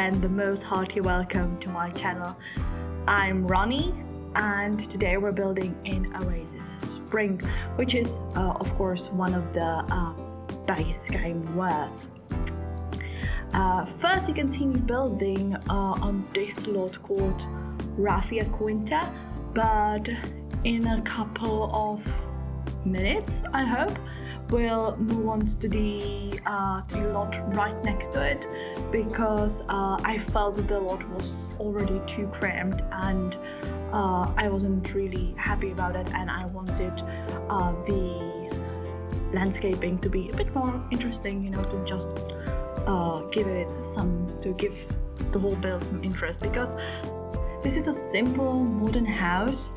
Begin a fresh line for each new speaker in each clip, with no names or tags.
and the most hearty welcome to my channel. I'm Ronnie, and today we're building in Oasis Spring, which is of course one of the base game words. First you can see me building on this lot called Raffia Quinta, but in a couple of minutes, I hope, we'll move on to the lot right next to it, because I felt that the lot was already too cramped and I wasn't really happy about it, and I wanted the landscaping to be a bit more interesting, to just give the whole build some interest, because this is a simple modern house.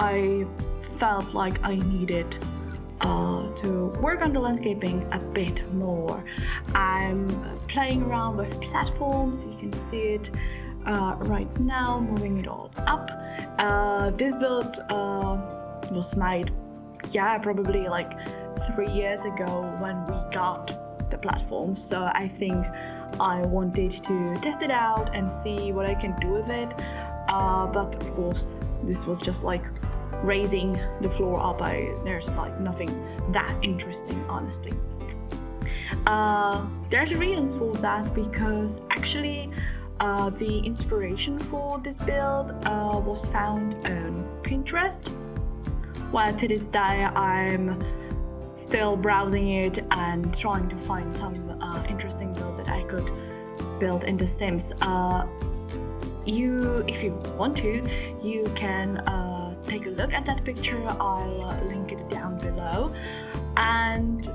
I felt like I needed to work on the landscaping a bit more. I'm playing around with platforms. You can see it right now, moving it all up. This build was made, probably like 3 years ago when we got the platform. So I think I wanted to test it out and see what I can do with it. But of course, this was just like raising the floor up. There's like nothing that interesting, honestly. There's a reason for that, because actually the inspiration for this build was found on Pinterest. Well, to this day I'm still browsing it and trying to find some interesting builds that I could build in The Sims. If you want to, you can take a look at that picture. I'll link it down below. And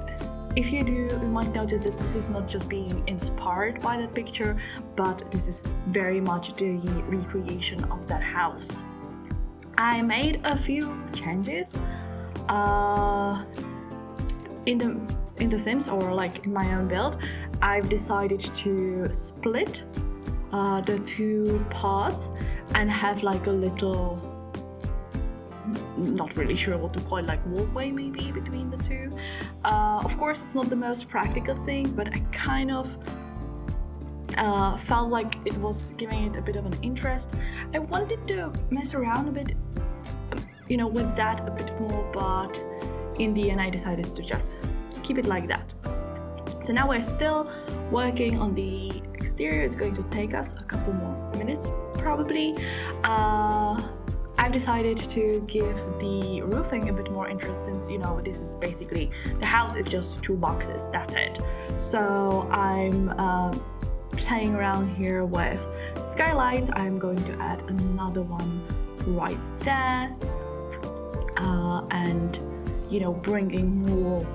if you do, you might notice that this is not just being inspired by that picture, but this is very much the recreation of that house. I made a few changes in the Sims, or like in my own build. I've decided to split the two parts and have like a little, not really sure what to call it, like walkway maybe between the two. Of course it's not the most practical thing, but I kind of felt like it was giving it a bit of an interest. I wanted to mess around a bit, with that a bit more, but in the end I decided to just keep it like that. So now we're still working on the exterior. It's going to take us a couple more minutes probably. I've decided to give the roofing a bit more interest, since this is basically, the house is just 2 boxes, that's it. So I'm playing around here with skylights. I'm going to add another one right there, and bringing more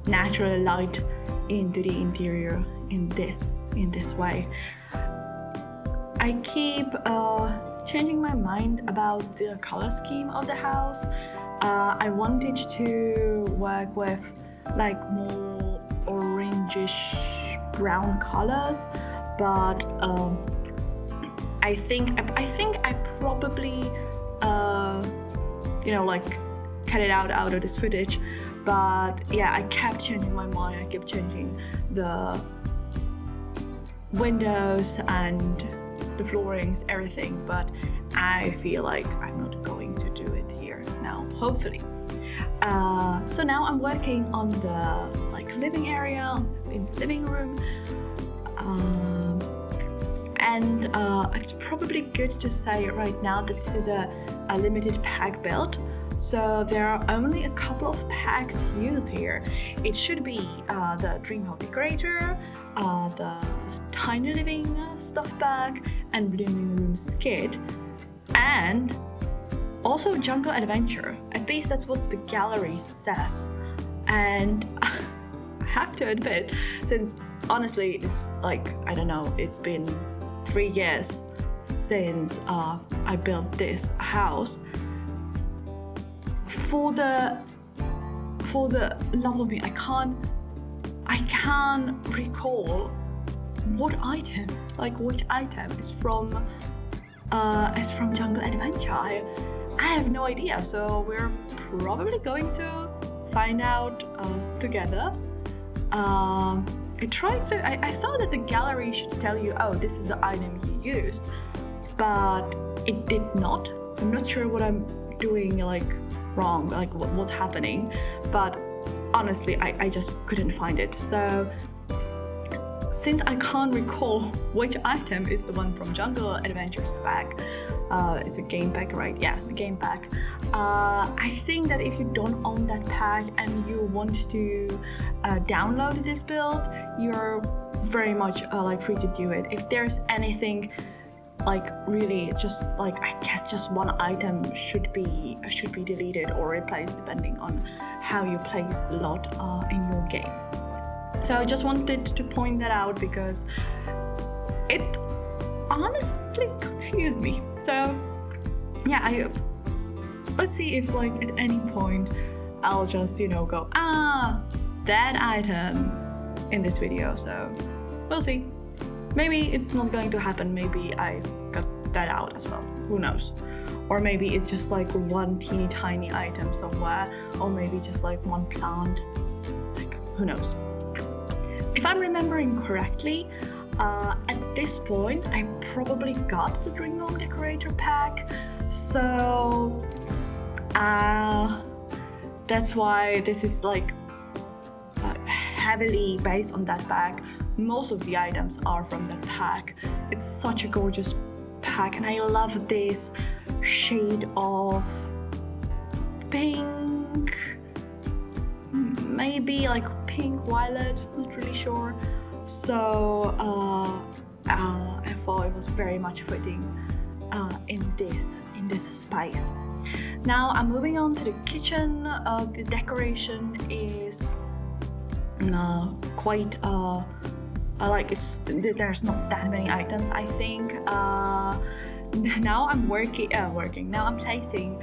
natural light into the interior in this way. I keep changing my mind about the color scheme of the house. I wanted to work with like more orangish brown colors, but I think I probably cut it out of this footage. But yeah, I kept changing my mind. I kept changing the windows and the floorings, everything, but I feel like I'm not going to do it here now, hopefully. So now I'm working on the living area, in the living room, and it's probably good to say right now that this is a limited pack build. So there are only a couple of packs used here. It should be the Dream Home Decorator, the Tiny Living stuff bag, and Blooming Room skid, and also Jungle Adventure. At least that's what the gallery says. And I have to admit, since honestly it's I don't know, it's been 3 years since I built this house. For the love of me, I can't recall which item is from Jungle Adventure. I have no idea, so we're probably going to find out together. I thought that the gallery should tell you, oh, this is the item you used, but it did not. I'm not sure what I'm doing like wrong, like what's happening, but honestly, I just couldn't find it. So since I can't recall which item is the one from Jungle Adventures pack, it's a game pack, right? Yeah, the game pack. I think that if you don't own that pack and you want to download this build, you're very much like free to do it. If there's anything like really just like, I guess just one item should be deleted or replaced depending on how you place the lot in your game. So I just wanted to point that out because it honestly confused me. So yeah, let's see if like at any point I'll just go, that item in this video. So we'll see. Maybe it's not going to happen. Maybe I got that out as well. Who knows? Or maybe it's just like one teeny tiny item somewhere, or maybe just like one plant. Like, who knows? If I'm remembering correctly, at this point I probably got the Dream Home Decorator pack, so that's why this is like heavily based on that pack. Most of the items are from that pack. It's such a gorgeous pack, and I love this shade of pink, maybe like pink violet, not really sure. So I thought it was very much fitting in this space. Now I'm moving on to the kitchen. The decoration is quite like there's not that many items, I think. Now I'm now I'm placing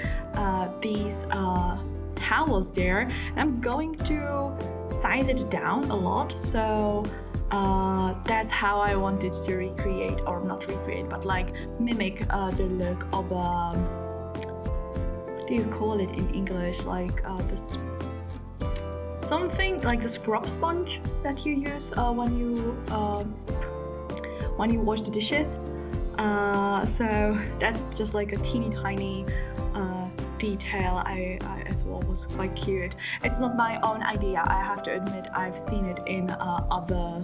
these towels there, and I'm going to size it down a lot. So that's how I wanted to recreate, or not recreate, but like mimic the look of what do you call it in English, like this something like the scrub sponge that you use when you wash the dishes. So that's just like a teeny tiny detail I thought was quite cute. It's not my own idea, I have to admit. I've seen it in other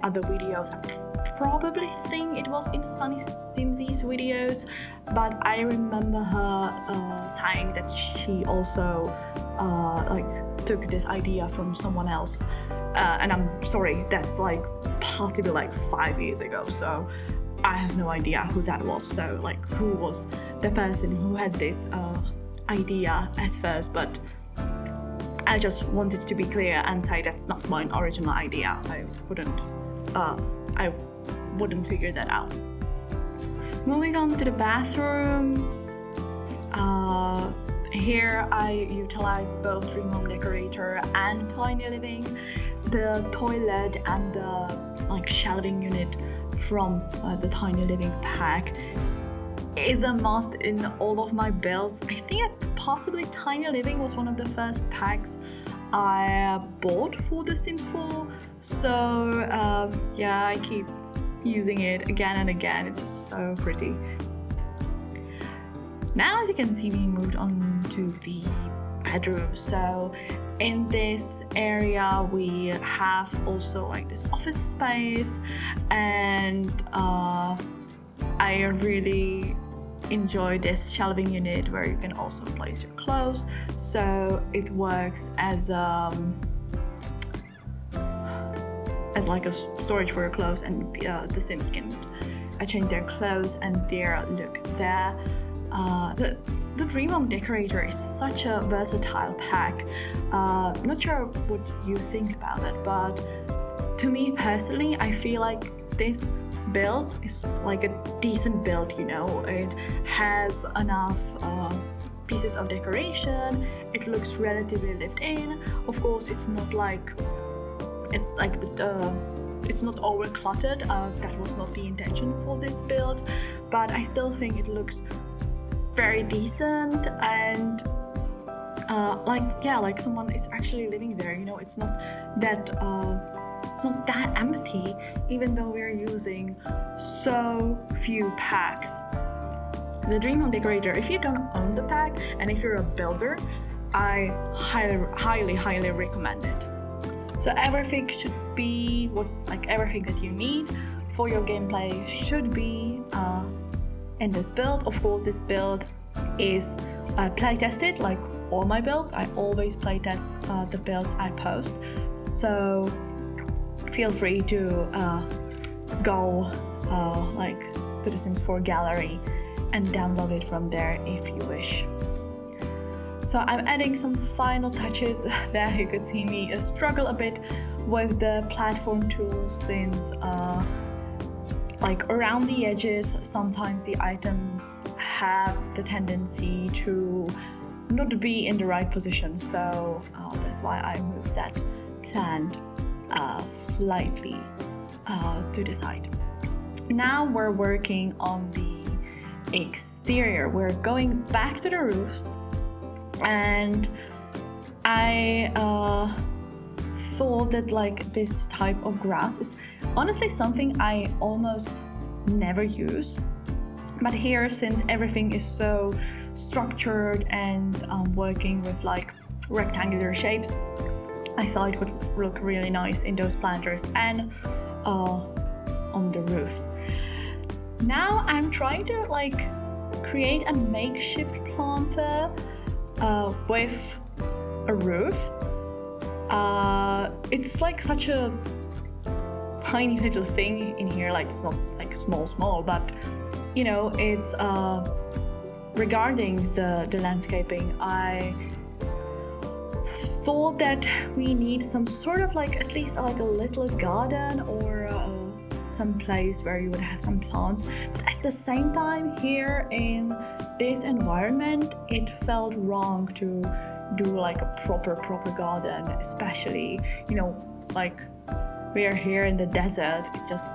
videos. I probably think it was in Sunny Simsy's videos, but I remember her saying that she also like took this idea from someone else, and I'm sorry, that's like possibly like 5 years ago, so I have no idea who that was. So like, who was the person who had this idea as first? But I just wanted to be clear and say that's not my original idea. I wouldn't figure that out. Moving on to the bathroom. Here I utilized both Dream Home Decorator and Tiny Living. The toilet and the like shelving unit from the Tiny Living pack is a must in all of my builds. I think possibly Tiny Living was one of the first packs I bought for The Sims 4. So yeah, I keep using it again and again. It's just so pretty. Now, as you can see, we moved on to the bedroom. So in this area we have also like this office space, and I really enjoy this shelving unit where you can also place your clothes. So it works as like a storage for your clothes, and the Sims can change their clothes and their look there. The Dream Home Decorator is such a versatile pack. Not sure what you think about it, but to me personally, I feel like this build is like a decent build, you know. It has enough pieces of decoration. It looks relatively lived in. Of course, it's not over cluttered. That was not the intention for this build, but I still think it looks very decent, and like someone is actually living there, you know. It's not that it's not that empty, even though we're using so few packs. The Dream Home Decorator, if you don't own the pack and if you're a builder, I highly recommend it. So everything should be everything that you need for your gameplay should be in this build. Of course, this build is play tested like all my builds. I always play test the builds I post, so feel free to go to the Sims 4 gallery and download it from there if you wish. So I'm adding some final touches. There you could see me struggle a bit with the platform tools, since around the edges sometimes the items have the tendency to not be in the right position, so that's why I moved that plant slightly to the side. Now we're working on the exterior. We're going back to the roofs, and I thought that this type of grass is honestly something I almost never use, but here, since everything is so structured and working with rectangular shapes, I thought it would look really nice in those planters and on the roof. Now I'm trying to create a makeshift planter with a roof. It's such a tiny little thing in here, it's not small, but it's regarding the landscaping. I thought that we need some sort of at least a little garden or some place where you would have some plants, but at the same time, here in this environment, it felt wrong to do a proper garden, especially we are here in the desert. It just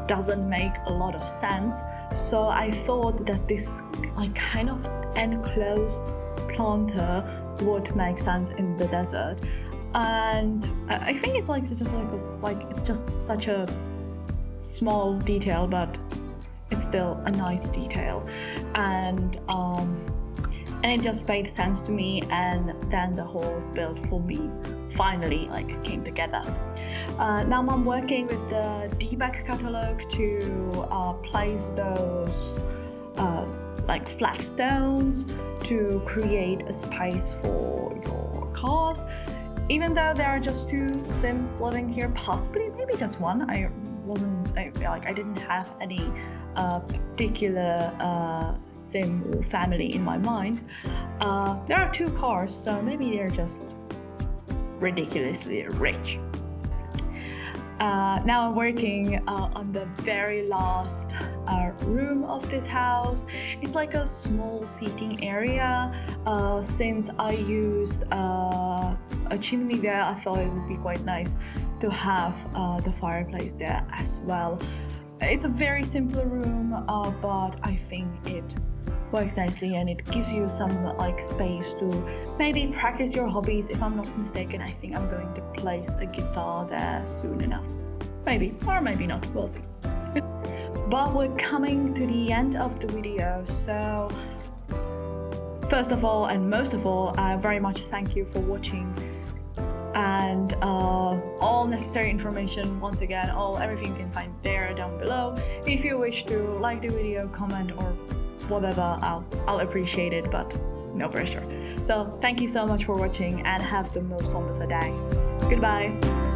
doesn't make a lot of sense. So I thought that this kind of enclosed planter would make sense in the desert, and I think it's it's just such a small detail, but it's still a nice detail, and it just made sense to me, and then the whole build for me finally came together. Now I'm working with the debug catalog to place those flat stones to create a space for your cars. Even though there are just 2 Sims living here, possibly maybe just one. I didn't have any particular Sim or family in my mind. There are 2 cars, so maybe they're just ridiculously rich. Now I'm working on the very last room of this house. It's a small seating area. Since I used a chimney there, I thought it would be quite nice to have the fireplace there as well. It's a very simple room, but I think it works nicely, and it gives you some space to maybe practice your hobbies. If I'm not mistaken, I think I'm going to place a guitar there soon enough. Maybe, or maybe not, we'll see. But we're coming to the end of the video, so first of all and most of all, I very much thank you for watching, and all necessary information, once again, everything you can find there down below. If you wish to like the video, comment, or whatever, I'll appreciate it, but no pressure. So thank you so much for watching, and have the most wonderful day. Goodbye.